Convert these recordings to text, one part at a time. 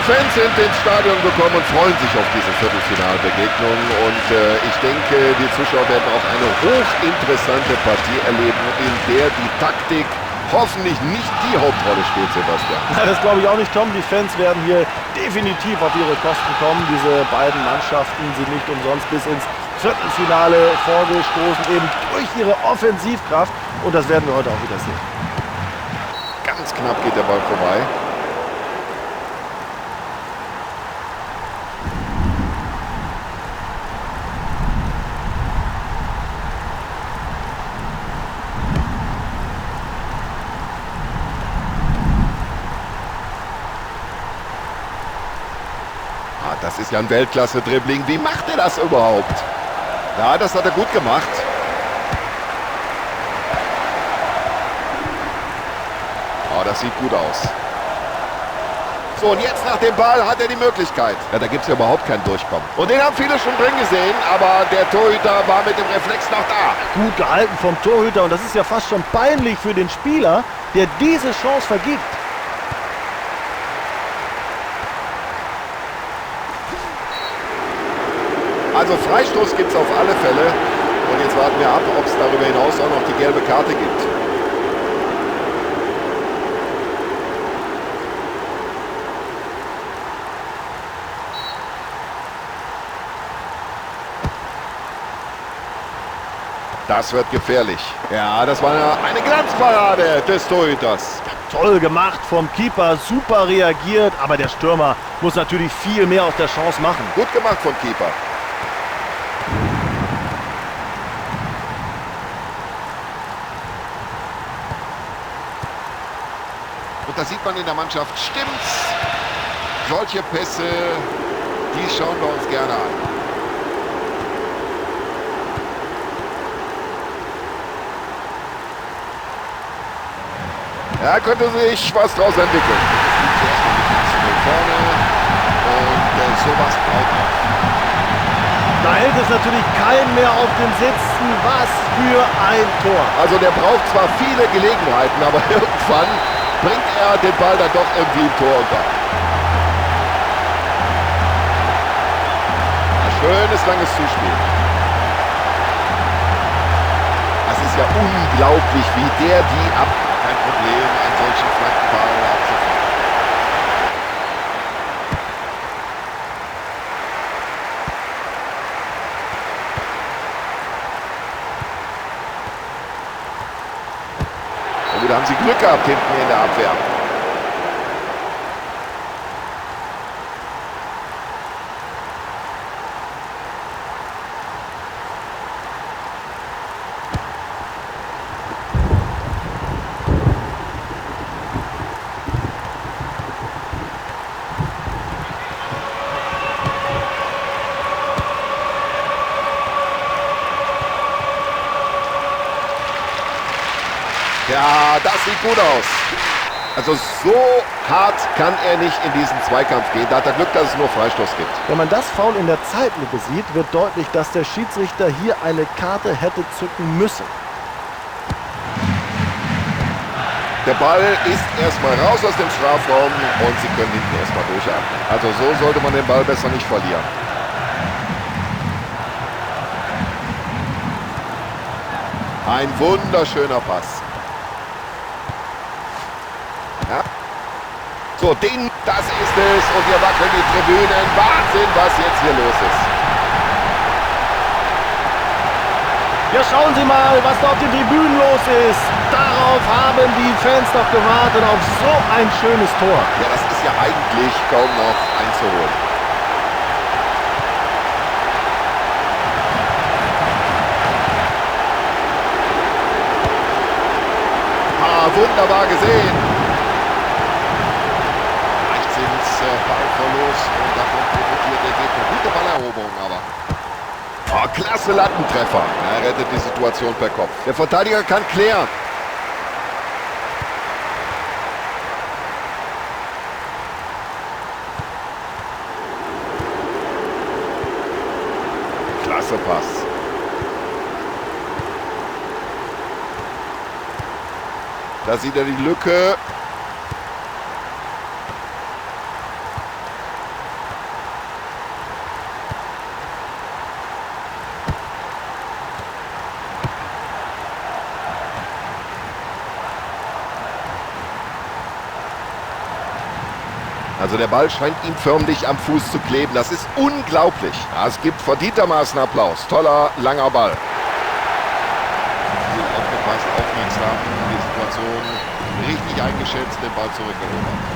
Fans sind ins Stadion gekommen und freuen sich auf diese Viertelfinalbegegnung. Und ich denke, die Zuschauer werden auch eine hochinteressante Partie erleben, in der die Taktik hoffentlich nicht die Hauptrolle spielt, Sebastian. Ja, das glaube ich auch nicht, Tom. Die Fans werden hier definitiv auf ihre Kosten kommen. Diese beiden Mannschaften sind nicht umsonst bis ins Viertelfinale vorgestoßen, eben durch ihre Offensivkraft. Und das werden wir heute auch wieder sehen. Ganz knapp geht der Ball vorbei. Das ist ja ein Weltklasse-Dribbling. Wie macht er das überhaupt? Ja, das hat er gut gemacht. Oh, das sieht gut aus. So, und jetzt nach dem Ball hat er die Möglichkeit. Ja, da gibt es ja überhaupt kein Durchkommen. Und den haben viele schon drin gesehen, aber der Torhüter war mit dem Reflex noch da. Gut gehalten vom Torhüter und das ist ja fast schon peinlich für den Spieler, der diese Chance vergibt. Also Freistoß gibt es auf alle Fälle. Und jetzt warten wir ab, ob es darüber hinaus auch noch die gelbe Karte gibt. Das wird gefährlich. Ja, das war eine Glanzparade des Torhüters. Toll gemacht vom Keeper, super reagiert. Aber der Stürmer muss natürlich viel mehr aus der Chance machen. Gut gemacht vom Keeper. Und da sieht man in der Mannschaft, stimmt's? Solche Pässe, die schauen wir uns gerne an. Ja, könnte sich was draus entwickeln. Vorne und sowas braucht er. Da hält es natürlich keinen mehr auf dem Sitzen. Was für ein Tor. Also der braucht zwar viele Gelegenheiten, aber irgendwann bringt er den Ball dann doch irgendwie im Tor unter. Ein schönes, langes Zuspiel. Das ist ja unglaublich, wie der die ab. Kein Problem, einen solchen Flankenball abzufangen. Und wieder haben sie Glück gehabt hinten in der Abwehr. Ja, das sieht gut aus. Also so hart kann er nicht in diesen Zweikampf gehen. Da hat er Glück, dass es nur Freistoß gibt. Wenn man das Foul in der Zeitlupe sieht, wird deutlich, dass der Schiedsrichter hier eine Karte hätte zücken müssen. Der Ball ist erstmal raus aus dem Strafraum und sie können hinten erstmal durchatmen. Also so sollte man den Ball besser nicht verlieren. Ein wunderschöner Pass. Ja. So, das ist es. Und hier wackeln die Tribünen. Wahnsinn, was jetzt hier los ist. Ja, schauen Sie mal, was da auf den Tribünen los ist. Darauf haben die Fans doch gewartet, auf so ein schönes Tor. Ja, das ist ja eigentlich kaum noch einzuholen. Wunderbar gesehen. Ballverlust und davon profitiert der Gegner. Gute Balleroberung aber. Oh, klasse Lattentreffer. Er rettet die Situation per Kopf. Der Verteidiger kann klären. Klasse Pass. Da sieht er die Lücke. Also der Ball scheint ihm förmlich am Fuß zu kleben. Das ist unglaublich. Ja, es gibt verdientermaßen Applaus. Toller, langer Ball. Aufgepasst, aufmerksam, die Situation richtig eingeschätzt, den Ball zurückerobert.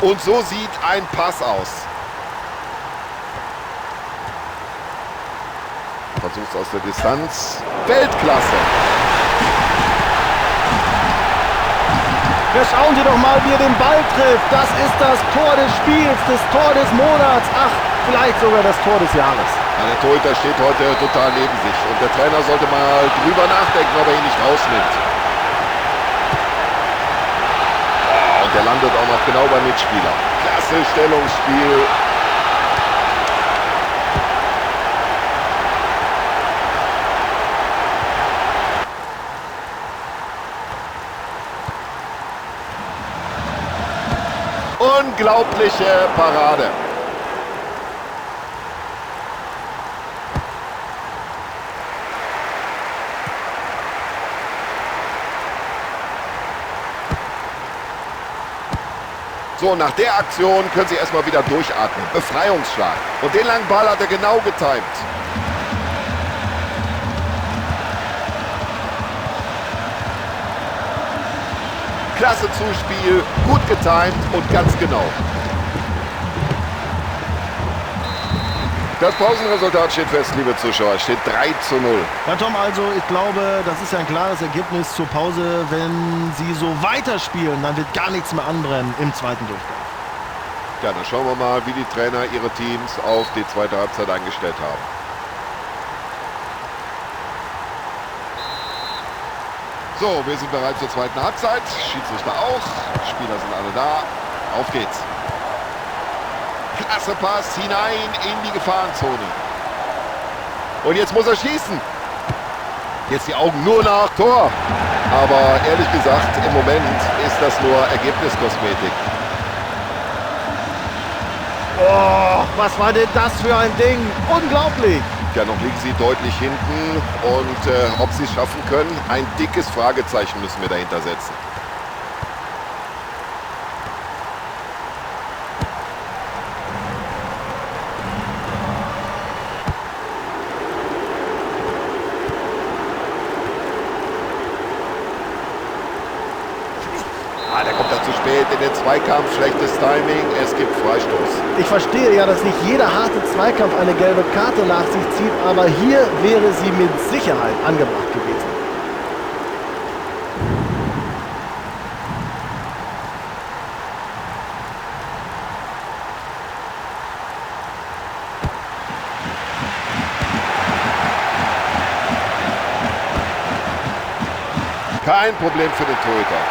Und so sieht ein Pass aus. Versucht aus der Distanz. Weltklasse. Ja, schauen Sie doch mal, wie er den Ball trifft. Das ist das Tor des Spiels, das Tor des Monats. Ach, vielleicht sogar das Tor des Jahres. Ja, der Torhüter steht heute total neben sich. Und der Trainer sollte mal drüber nachdenken, ob er ihn nicht rausnimmt. Der landet auch noch genau beim Mitspieler. Klasse Stellungsspiel. Unglaubliche Parade. So, nach der Aktion können Sie erstmal wieder durchatmen. Befreiungsschlag. Und den langen Ball hat er genau getimt. Klasse Zuspiel, gut getimt und ganz genau. Das Pausenresultat steht fest, liebe Zuschauer. Es steht 3:0. Ja, Tom, also ich glaube, das ist ja ein klares Ergebnis zur Pause. Wenn Sie so weiterspielen, dann wird gar nichts mehr anbrennen im zweiten Durchgang. Ja, dann schauen wir mal, wie die Trainer ihre Teams auf die zweite Halbzeit eingestellt haben. So, wir sind bereit zur zweiten Halbzeit. Schiedsrichter auch. Spieler sind alle da. Auf geht's. Klasse Pass hinein in die Gefahrenzone. Und jetzt muss er schießen. Jetzt die Augen nur nach Tor. Aber ehrlich gesagt, im Moment ist das nur Ergebniskosmetik. Oh, was war denn das für ein Ding? Unglaublich! Ja, noch liegen sie deutlich hinten. Und ob sie es schaffen können, ein dickes Fragezeichen müssen wir dahinter setzen. Der kommt da zu spät in den Zweikampf, schlechtes Timing, es gibt Freistoß. Ich verstehe ja, dass nicht jeder harte Zweikampf eine gelbe Karte nach sich zieht, aber hier wäre sie mit Sicherheit angebracht gewesen. Kein Problem für den Torhüter.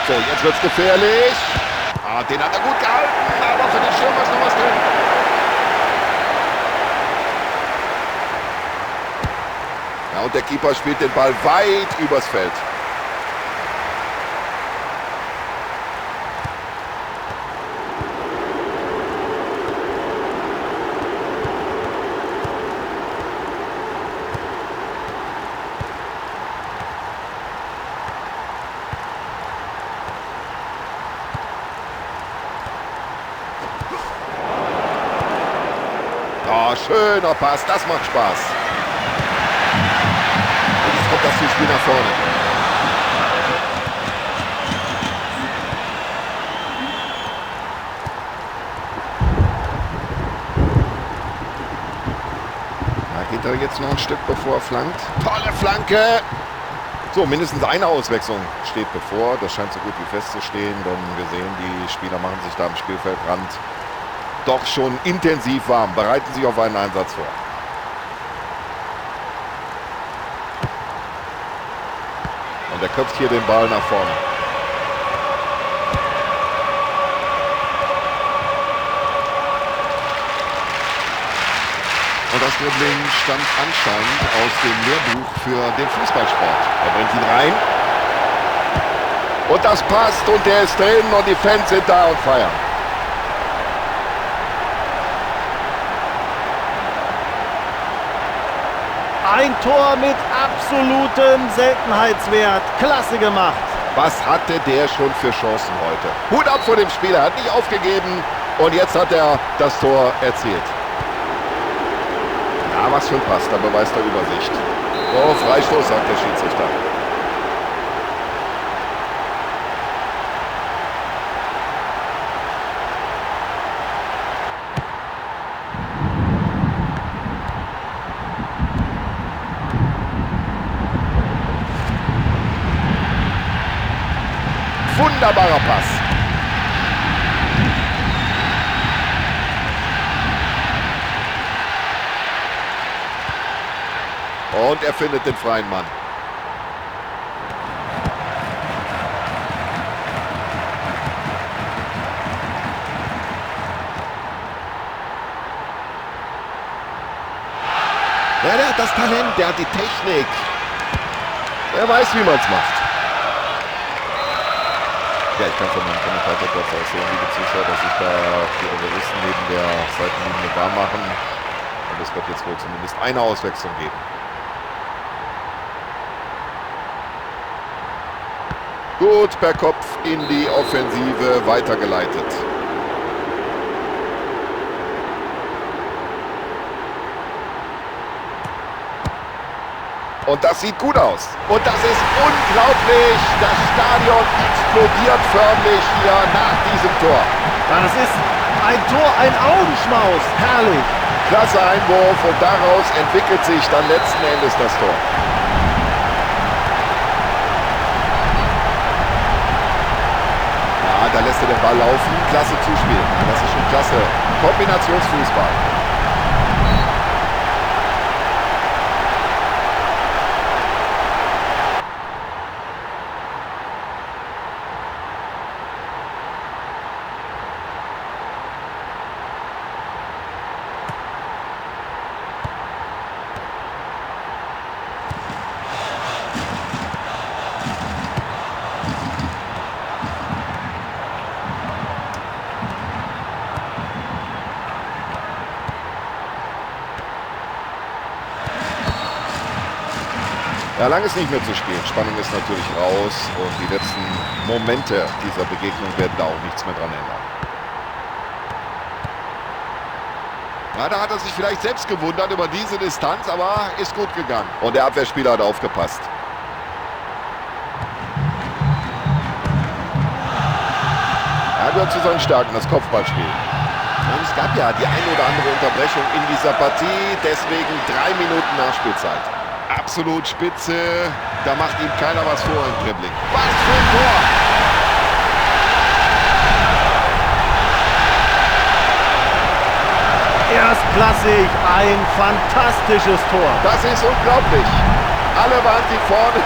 So, jetzt wird's gefährlich. Den hat er gut gehalten, aber für den Stürmer ist noch was drin. Ja, und der Keeper spielt den Ball weit übers Feld. Oh, schöner Pass, das macht Spaß. Und jetzt kommt das Spiel nach vorne. Da geht er jetzt noch ein Stück, bevor er flankt. Tolle Flanke! So, mindestens eine Auswechslung steht bevor. Das scheint so gut wie festzustehen, denn wir sehen, die Spieler machen sich da am Spielfeldrand doch schon intensiv warm, bereiten sich auf einen Einsatz vor. Und der köpft hier den Ball nach vorne. Und das Dribbling stammt anscheinend aus dem Lehrbuch für den Fußballsport. Er bringt ihn rein. Und das passt und der ist drin und die Fans sind da und feiern. Ein Tor mit absolutem Seltenheitswert. Klasse gemacht. Was hatte der schon für Chancen heute? Hut ab vor dem Spieler, hat nicht aufgegeben und jetzt hat er das Tor erzielt. Ja, was für ein Pass, da beweist er Übersicht. Oh, Freistoß, sagt der Schiedsrichter. Wunderbarer Pass. Und er findet den freien Mann. Ja, der hat das Talent, der hat die Technik. Er weiß, wie man es macht. Ja, ich kann von meinem Kommentatorplatz aus sehen, liebe Zuschauer, dass sich da die Reservisten neben der Seitenlinie warm machen. Und es wird jetzt wohl zumindest eine Auswechslung geben. Gut, per Kopf in die Offensive weitergeleitet. Und das sieht gut aus. Und das ist unglaublich. Das Stadion explodiert förmlich hier nach diesem Tor. Ja, das ist ein Tor, ein Augenschmaus. Herrlich. Klasse Einwurf und daraus entwickelt sich dann letzten Endes das Tor. Ja, da lässt er den Ball laufen. Klasse Zuspiel. Ja, das ist schon klasse. Kombinationsfußball. Ja, lang ist nicht mehr zu spielen. Spannung ist natürlich raus und die letzten Momente dieser Begegnung werden da auch nichts mehr dran ändern. Ja, da hat er sich vielleicht selbst gewundert über diese Distanz, aber ist gut gegangen. Und der Abwehrspieler hat aufgepasst. Er gehört zu seinen Stärken, das Kopfballspiel. Und es gab ja die eine oder andere Unterbrechung in dieser Partie, deswegen 3 Minuten Nachspielzeit. Absolut spitze, da macht ihm keiner was vor im Dribbling. Was für ein Tor! Erstklassig, ein fantastisches Tor. Das ist unglaublich. Alle waren sie vorne,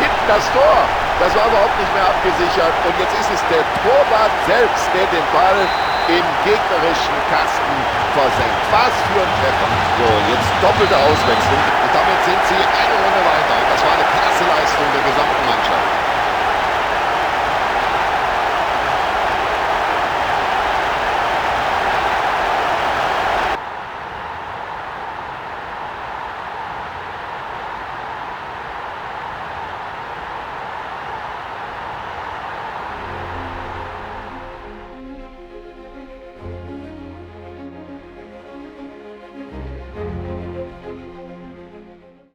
hinten das Tor. Das war überhaupt nicht mehr abgesichert. Und jetzt ist es der Torwart selbst, der den Ball im gegnerischen Kasten versenkt. Was für ein Treffer. So, jetzt doppelte Auswechslung. Und damit sind sie eine Runde weiter. Und das war eine klasse Leistung der gesamten Mannschaft.